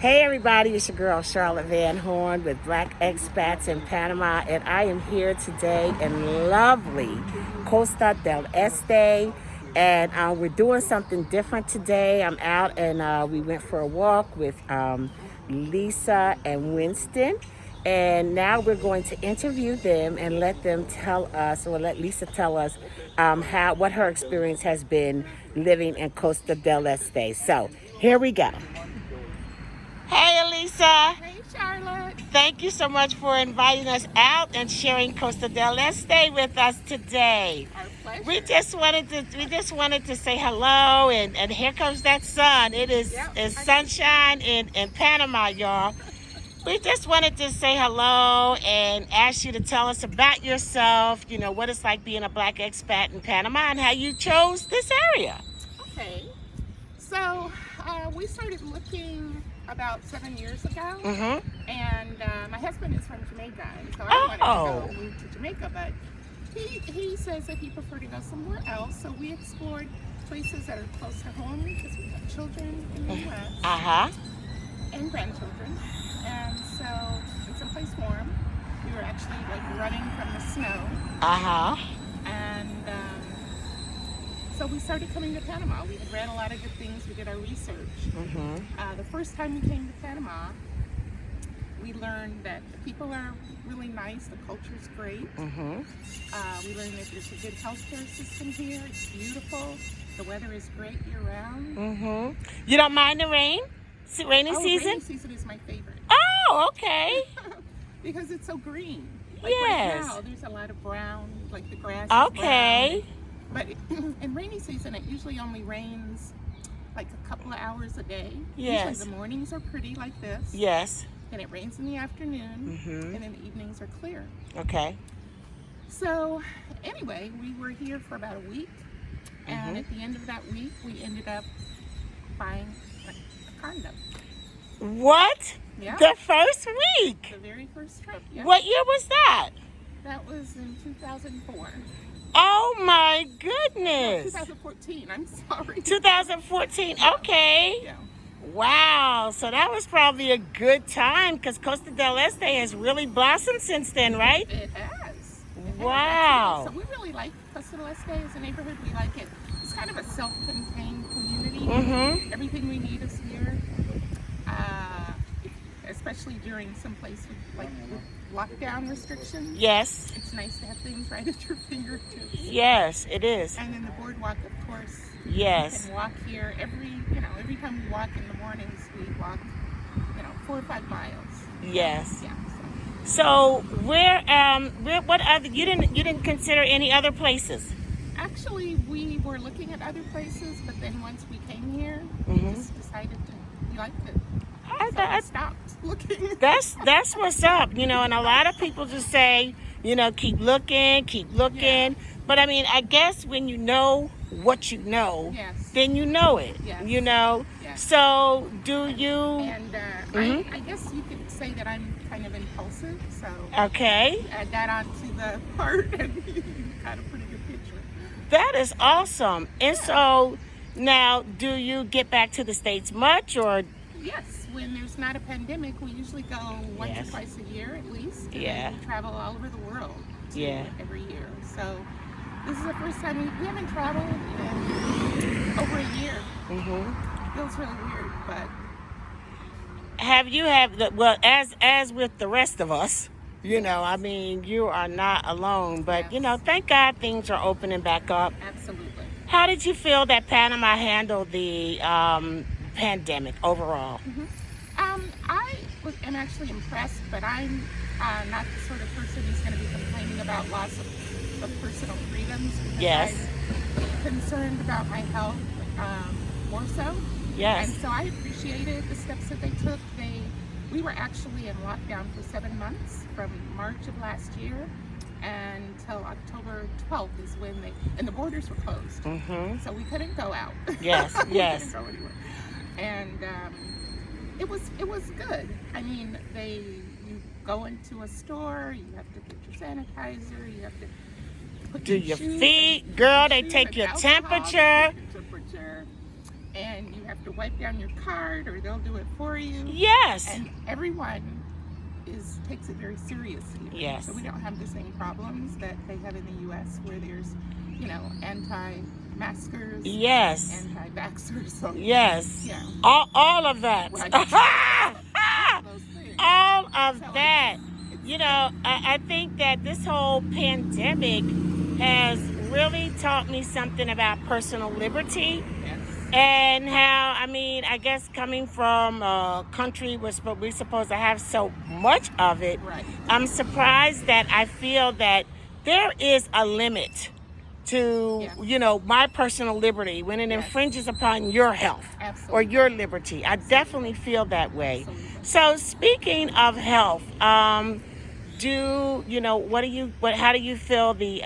Hey everybody, it's your girl Charlotte Van Horn with Black Expats in Panama, and I am here today in lovely Costa Del Este, and we're doing something different today. I'm out and we went for a walk with Lisa and Winston, and now we're going to interview them and let them tell us, or let Lisa tell us what her experience has been living in Costa Del Este. So here we go. Hey, Alisa. Hey, Charlotte. Thank you so much for inviting us out and sharing Costa Del Este with us today. Our pleasure. We just wanted to say hello, and here comes that sun. It's sunshine in Panama, y'all. We just wanted to say hello and ask you to tell us about yourself, you know, what it's like being a Black expat in Panama and how you chose this area. Okay. So we started looking about 7 years ago, and my husband is from Jamaica, and so I wanted to go move to Jamaica, but he says that he preferred to go somewhere else, so we explored places that are close to home because we have children in the U.S. And grandchildren, and so it's someplace warm. We were actually like running from the snow. And so we started coming to Panama. We had read a lot of good things. We did our research. The first time we came to Panama, we learned that the people are really nice. The culture's great. We learned that there's a good healthcare system here. It's beautiful. The weather is great year-round. You don't mind the rain? Rainy season? Rainy season is my favorite. Oh, okay. Because it's so green. Like Yes. right now, there's a lot of brown, like the grass Okay. is brown. But in rainy season, it usually only rains like a couple of hours a day. Yes. Usually the mornings are pretty like this. Yes. And it rains in the afternoon. And then the evenings are clear. Okay. So anyway, we were here for about a week. And at the end of that week, we ended up buying a condo. What? Yeah. The first week? The very first trip. Yeah. What year was that? That was in 2004. Oh my goodness. 2014, I'm sorry. 2014, okay. Yeah. Wow, so that was probably a good time because Costa Del Este has really blossomed since then, right? It has. Wow. So we really like Costa Del Este as a neighborhood. We like it. It's kind of a self-contained community. Everything we need is here. Especially during some place with lockdown restrictions. Yes. It's nice to have things right at your fingertips. Yes, it is. And then the Boardwalk, of course. Yes. You can walk here every time we walk in the mornings, we walk, 4 or 5 miles. Yes. Yeah. So what other, you didn't consider any other places? Actually, we were looking at other places, but then once we came here, we just decided we liked it. So I stopped looking. That's what's up, and a lot of people just say, keep looking. Yeah. But I mean, I guess when you know what you know, then you know it, Yes. So do you? And I guess you could say that I'm kind of impulsive, so Okay. add that onto the part and you got a pretty good picture. That is awesome. And so now, do you get back to the States much, or? Yes, when there's not a pandemic, we usually go once or twice a year at least. And we travel all over the world every year. So this is the first time we haven't traveled in over a year. It feels really weird, but as with the rest of us, I mean, you are not alone, but thank God things are opening back up. Absolutely. How did you feel that Panama handled the pandemic overall? I am actually impressed, but I'm not the sort of person who's going to be complaining about loss of personal freedoms. Yes. I'm concerned about my health more so. Yes. And so I appreciated the steps that they took. We were actually in lockdown for 7 months from March of last year until October 12th is when the borders were closed. So we couldn't go out. Yes, yes. We couldn't go anywhere. And it was good. I mean, you go into a store, you have to get your sanitizer, you have to put your feet, girl, they take your temperature. And you have to wipe down your card, or they'll do it for you. Yes. And everyone takes it very seriously. Yes. So we don't have the same problems that they have in the U.S., where there's, anti-maskers, yes, anti-vaxxers. So, yes, yeah, all of that. Right. Those things. All of So that. it's I think that this whole pandemic has really taught me something about personal liberty. Yes. And how, I guess coming from a country where we're supposed to have so much of it, Right. I'm surprised that I feel that there is a limit to, Yes. My personal liberty when it Yes. infringes upon your health Absolutely. or your liberty. I definitely feel that way. Absolutely. So speaking of health, how do you feel the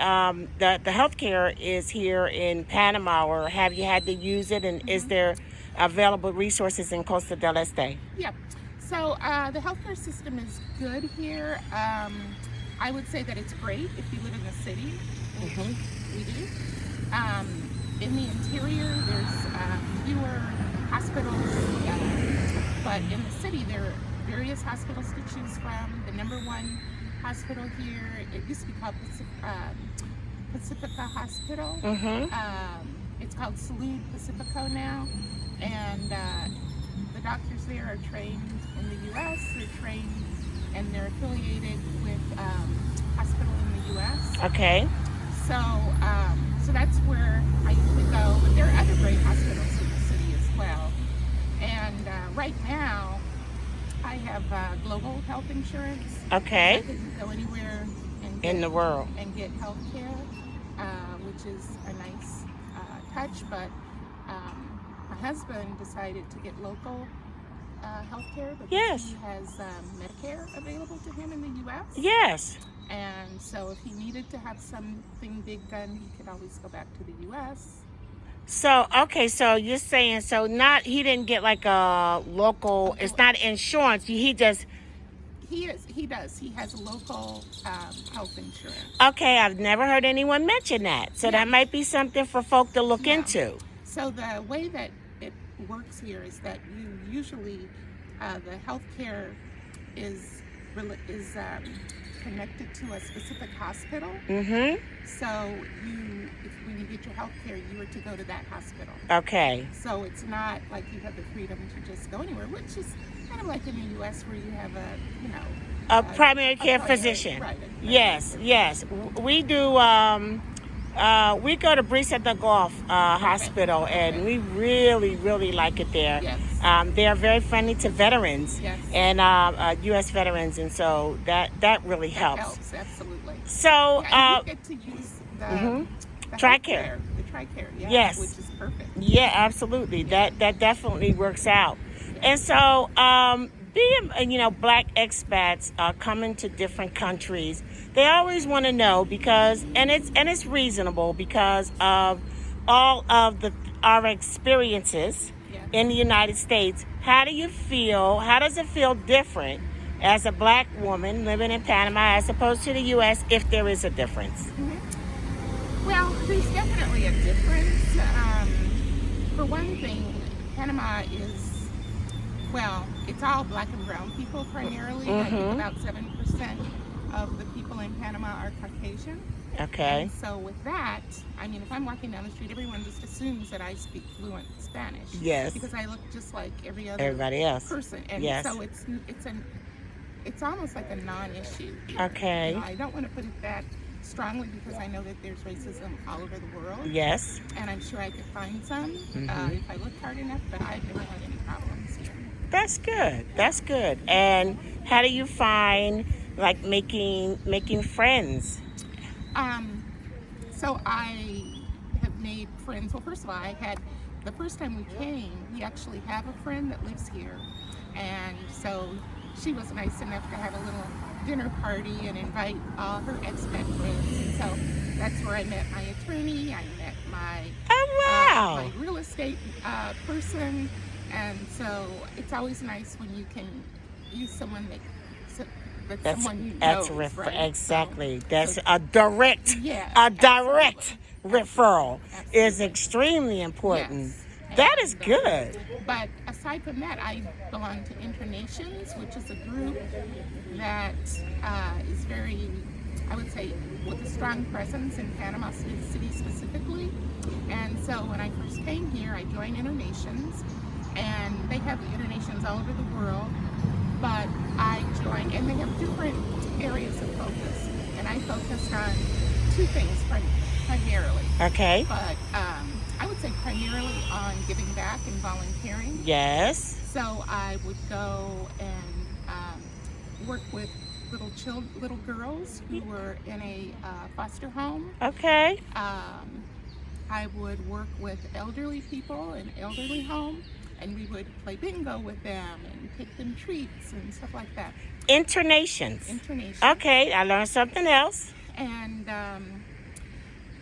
healthcare is here in Panama, or have you had to use it, and is there available resources in Costa Del Este? Yeah. So the healthcare system is good here. I would say that it's great if you live in the city, which we do. In the interior, there's fewer hospitals, but in the city, there are various hospitals to choose from. The number one hospital here, it used to be called Pacifica Hospital. It's called Salud Pacifico now, and the doctors there are trained in the U.S. They're trained and they're affiliated with hospital in the U.S. Okay. So that's where I usually go. But there are other great hospitals in the city as well. And right now, I have global health insurance. Okay. I can go anywhere in the world and get health care, which is a nice touch. But my husband decided to get local health care because Yes. he has Medicare available to him in the U.S. Yes. And so if he needed to have something big done, he could always go back to the U.S. So, okay, so you're saying, he didn't get like a local, it's not insurance, he just... He does. He has local health insurance. Okay, I've never heard anyone mention that. So that might be something for folk to look into. So the way that it works here is that you usually, the health care is connected to a specific hospital. So when you get your health care, you are to go to that hospital. Okay. So it's not like you have the freedom to just go anywhere, which is kind of like in the U.S. where you have a primary care physician. Right. Yes. We do. We go to Brisa de Golf Hospital, and we really, really like it there. Yes. They are very friendly to veterans and U.S. veterans, and so that really helps. That helps, absolutely. So you get to use the TRICARE. The TRICARE, yes, which is perfect. Yeah, absolutely. That definitely works out. And so, being Black expats coming to different countries, they always want to know because, and it's reasonable because of all of our experiences in the United States. How do you feel? How does it feel different as a Black woman living in Panama as opposed to the U.S. if there is a difference? Well, there's definitely a difference. For one thing, Panama is, it's all Black and brown people primarily. I think about 7% of the people in Panama are Caucasian. Okay. And so with that, if I'm walking down the street, everyone just assumes that I speak fluent Spanish. Yes. Because I look just like everybody else. Person. And so it's almost like a non-issue here. Okay. I don't want to put it that strongly because I know that there's racism all over the world. Yes. And I'm sure I could find some if I looked hard enough, but I've never had any problems here. That's good. That's good. And how do you find making friends? So I have made friends. Well, first of all, the first time we came, we actually have a friend that lives here. And so she was nice enough to have a little dinner party and invite all her expat friends. And so that's where I met my attorney. I met my my real estate person. And so it's always nice when you can use someone that's someone you know. Right? Exactly. That's a direct referral absolutely. is extremely important. Yes. That is good. But aside from that, I belong to Internations, which is a group that is very, I would say, with a strong presence in Panama City specifically. And so when I first came here, I joined Internations, and they have Internations all over the world. But I joined, and they have different areas of focus, and I focused on two things primarily. Okay. But I would say primarily on giving back and volunteering. Yes. So I would go and work with little girls who were in a foster home. Okay. I would work with elderly people in elderly home, and we would play bingo with them and take them treats and stuff like that. Internations. Okay, I learned something else. And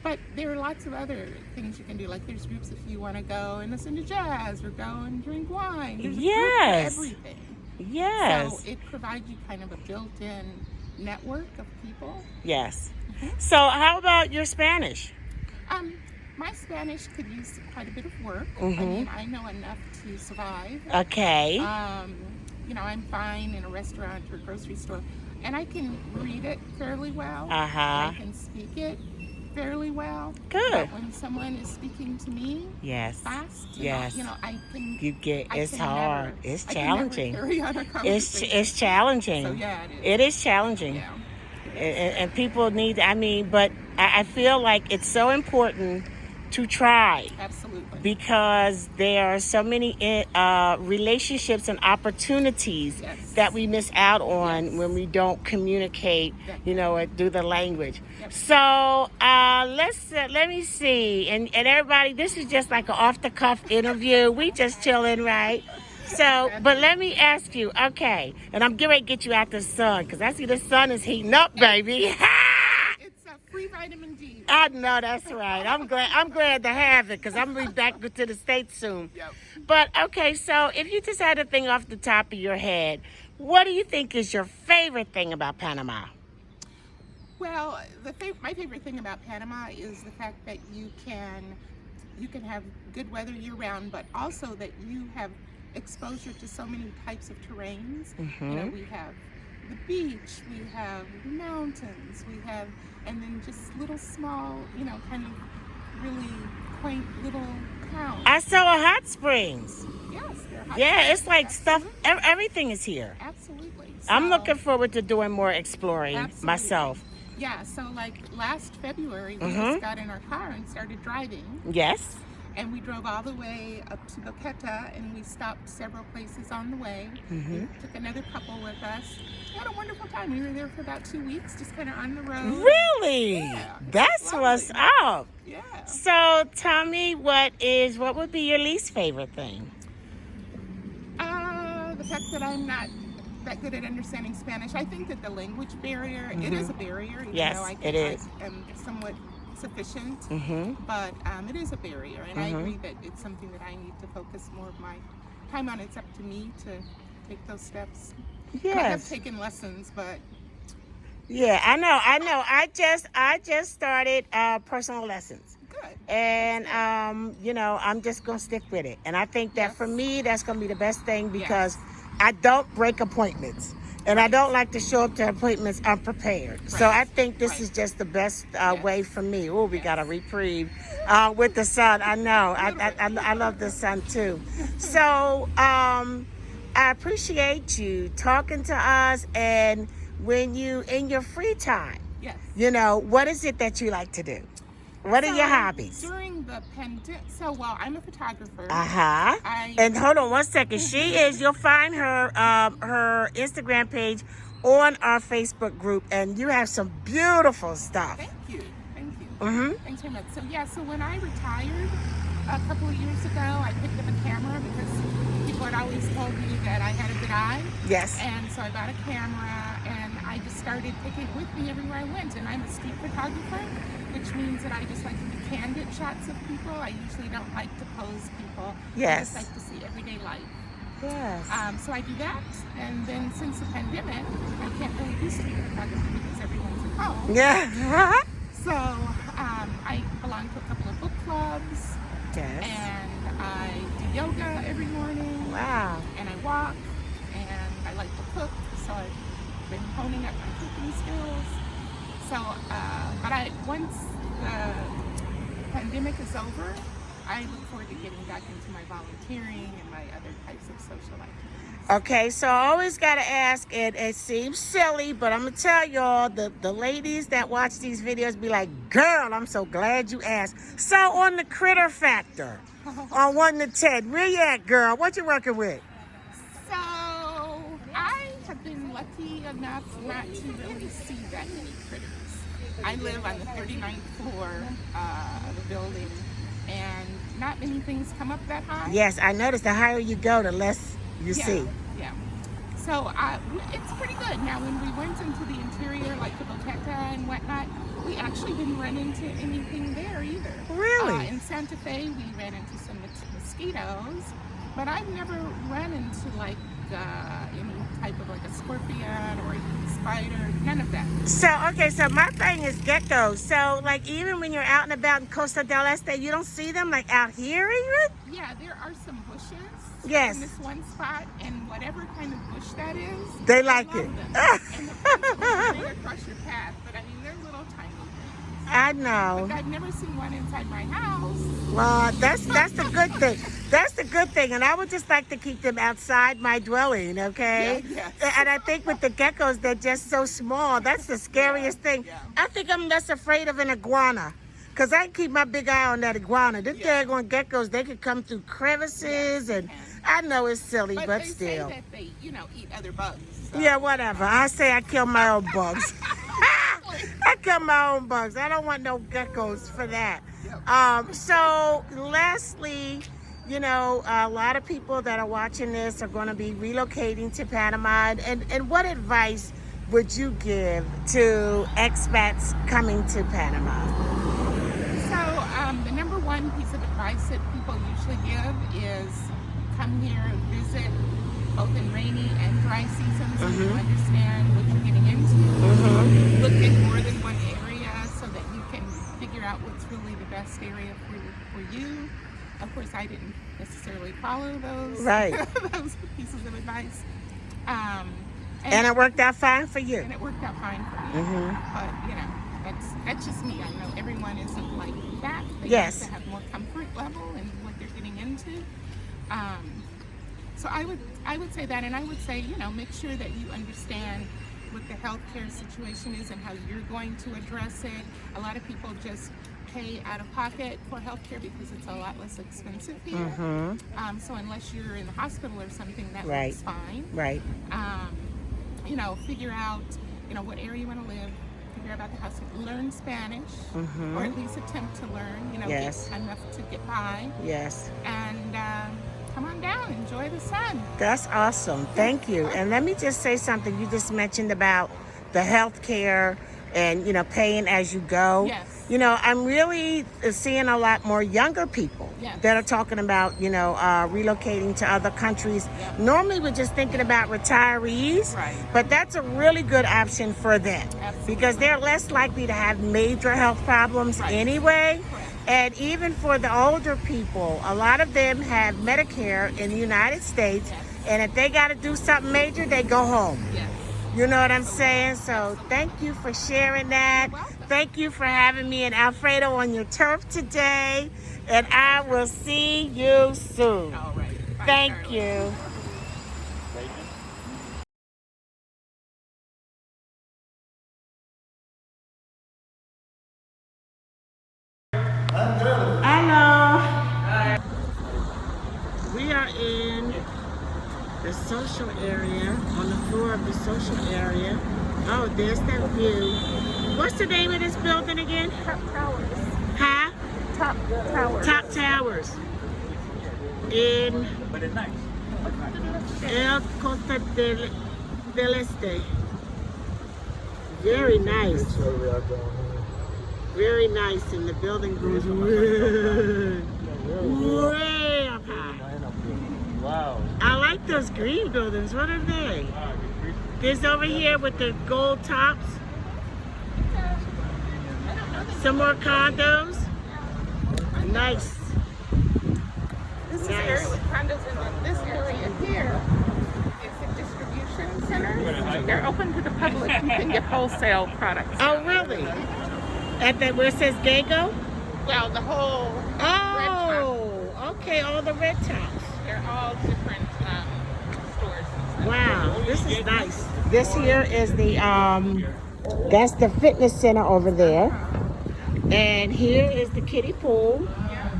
but there are lots of other things you can do. Like there's groups if you want to go and listen to jazz or go and drink wine. There's a group for everything. Yes. So it provides you kind of a built-in network of people. Yes. So how about your Spanish? My Spanish could use quite a bit of work. I mean, I know enough to survive. Okay. You know, I'm fine in a restaurant or grocery store, and I can read it fairly well. I can speak it fairly well. Good. But when someone is speaking to me fast, you know, I can. It's hard. It's challenging. I can never carry on a conversation. It's challenging. So yeah, it is. It is challenging. Yeah. And people need. I mean, but I feel like it's so important to try. Absolutely. Because there are so many relationships and opportunities that we miss out on when we don't communicate, you know, or do the language. So let me see. And everybody, this is just like an off-the-cuff interview. We just chilling, right? So, but let me ask you, okay, and I'm getting ready to get you out the sun, because I see the sun is heating up, baby. It's a free vitamin D. I know, that's right. I'm glad to have it, because I'm going to be back to the States soon. Yep. But, okay, so if you just had a thing off the top of your head, what do you think is your favorite thing about Panama? Well, my favorite thing about Panama is the fact that you can have good weather year-round, but also that you have exposure to so many types of terrains. You know, we have the beach, we have mountains, and then just little small, you know, kind of really quaint little towns. I saw a hot springs. Yes, they're hot Yeah, springs. it's like stuff, everything is here. Absolutely. I'm looking forward to doing more exploring myself. Yeah, so like last February, we just got in our car and started driving. Yes. And we drove all the way up to Boqueta, and we stopped several places on the way. We took another couple with us. We had a wonderful time. We were there for about 2 weeks, just kind of on the road. Really? Yeah, that's what's up. Yeah. So tell me, what would be your least favorite thing? The fact that I'm not that good at understanding Spanish. I think that the language barrier, it is a barrier. Yes, it is. I am somewhat sufficient, but it is a barrier, and I agree that it's something that I need to focus more of my time on. It's up to me to take those steps. Yes. I have taken lessons, but yeah, I know. I just started personal lessons. good. And you know, I'm just gonna stick with it. And I think that for me, that's gonna be the best thing, because I don't break appointments. And I don't like to show up to appointments unprepared. So I think this is just the best way for me. Oh, we got a reprieve with the sun. I know. I love the sun too. So I appreciate you talking to us. And when you, in your free time, you know, what is it that you like to do? What are your hobbies? During the pandemic, I'm a photographer. And hold on one second. You'll find her Instagram page on our Facebook group, and you have some beautiful stuff. Thank you. Thanks very much. So when I retired a couple of years ago, I picked up a camera because people had always told me that I had a good eye. Yes. And so I bought a camera, and I just started taking it with me everywhere I went. And I'm a street photographer, which means that I just like to do candid shots of people. I usually don't like to pose people. Yes. I just like to see everyday life. Yes. So I do that, and then since the pandemic, I can't really do street photography because everyone's at home. So I belong to a couple of book clubs. Yes. And I do yoga every morning. Wow. And I walk, and I like to cook, so I've been honing up my cooking skills. So, once the pandemic is over, I look forward to getting back into my volunteering and my other types of social activities. Okay, so I always got to ask, and it seems silly, but I'm going to tell y'all, the ladies that watch these videos be like, girl, I'm so glad you asked. So on the critter factor, on 1 to 10, where you at, girl? What you working with? So I have been lucky enough not to really see that many critters. I live on the 39th floor of the building, and not many things come up that high. Yes, I noticed the higher you go, the less you see. Yeah. So it's pretty good. Now, when we went into the interior, like the Boteca and whatnot, we actually didn't run into anything there either. Really? In Santa Fe, we ran into some mosquitoes, but I've never run into like any type of like a scorpion or a spider, none of that. So, okay, so my thing is geckos. So, like, even when you're out and about in Costa Del Este, you don't see them, like, out here even? Yeah, there are some bushes Yes. in this one spot, and whatever kind of bush that is, They like it. love them. And the birds will bring across your path, but I mean, they're little tiny things. I know. But I've never seen one inside my house. Well, that's the good thing. That's the good thing. And I would just like to keep them outside my dwelling, okay? Yeah, And I think with the geckos, they're just so small. That's the scariest thing. Yeah. I think I'm less afraid of an iguana. Because I keep my big eye on that iguana. Them daggone geckos, they could come through crevices. And I know it's silly, but they still. say that they, eat other bugs. So. Yeah, whatever. I say I kill my own bugs. I kill my own bugs. I don't want no geckos for that. So lastly, a lot of people that are watching this are going to be relocating to Panama. And what advice would you give to expats coming to Panama? So the number one piece of advice that people usually give is come here and visit both in rainy and dry seasons so you understand what you're getting into. Look at more than one area so that you can figure out what's really the best area for you. Of course, I didn't necessarily follow those, those pieces of advice. And it worked out fine for you. And it worked out fine for me. But, that's just me. I know everyone isn't like that. They have to have more comfort level in what they're getting into. So I would say that, and I would say, make sure that you understand what the healthcare situation is and how you're going to address it. A lot of people just pay out of pocket for healthcare because it's a lot less expensive here. So unless you're in the hospital or something, that works fine. Right. Figure out, what area you want to live. Figure out about the house. Learn Spanish, or at least attempt to learn. Get enough to get by. Yes. And come on down, enjoy the sun. That's awesome. Thank you. And let me just say something. You just mentioned about the health care and, paying as you go. Yes. I'm really seeing a lot more younger people that are talking about, relocating to other countries. Normally we're just thinking about retirees, but that's a really good option for them because they're less likely to have major health problems anyway. And even for the older people, a lot of them have Medicare in the United States, and if they got to do something major, they go home. You know what I'm saying? So thank you for sharing that. Thank you for having me and Alfredo on your turf today, and I will see you soon. All right. Bye, Thank Charlie. you. Hello. We are in the social area, on the floor of the social area. Oh, there's that view. What's the name of this building again? Top Towers. Huh? Top Towers. Top Towers. In El Costa del Este. Very nice. Very nice, and the building goes way up high. Wow. I like those green buildings. What are they? This over here with the gold tops. Some more condos. Nice. This this area nice. with condos, and then this area here is a distribution center. They're open to the public. You can get wholesale products. Oh, really? At the where it says Gago? Well, the whole red top. Oh, okay, all the red tops. They're all different stores and stuff. Wow, this is nice. This here is the that's the fitness center over there. And here is the kiddie pool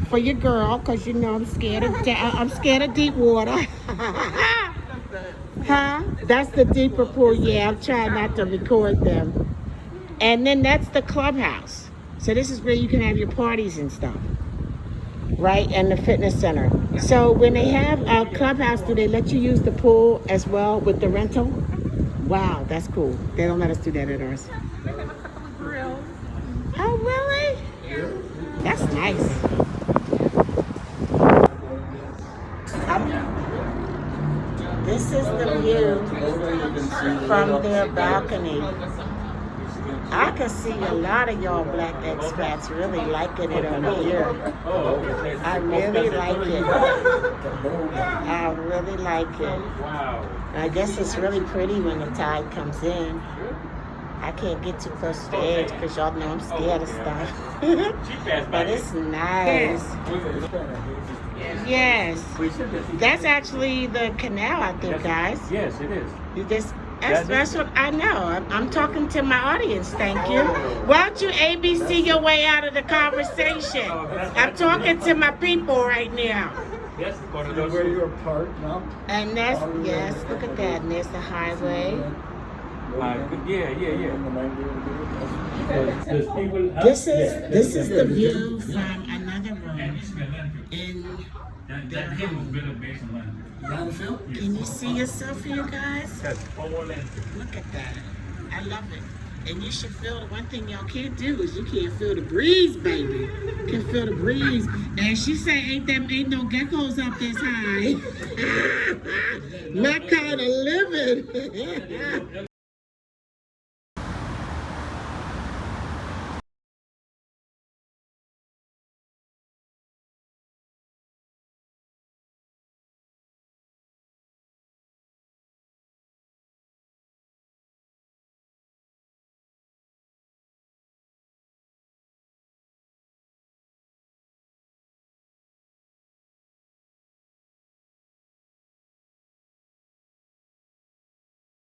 for your girl, cause you know I'm scared of deep water. Huh? That's the deeper pool. Yeah, I'm trying not to record them. And then that's the clubhouse. So this is where you can have your parties and stuff, right? And the fitness center. So when they have a clubhouse, do they let you use the pool as well with the rental? Wow, that's cool. They don't let us do that at ours. They have a couple of grills. Oh, really? That's nice. This is the view from their balcony. I can see a lot of y'all Black expats really liking it over here. I really like it. I really like it. I guess it's really pretty when the tide comes in. I can't get too close to the edge because y'all know I'm scared of stuff. But it's nice. Yes. That's actually the canal out there, guys. Yes, it is. That's what I know. I'm talking to my audience, thank you. Why don't you ABC your way out of the conversation? I'm talking to my people right now. Yes, Where you're parked now? And that's, yes, look at that. And there's the highway. This is the view from another room in their home. Can you see yourself here, guys? Look at that. I love it. And you should feel the one thing y'all can't do is you can't feel the breeze, baby. You can feel the breeze. And she say ain't no geckos up this high. My kind of living.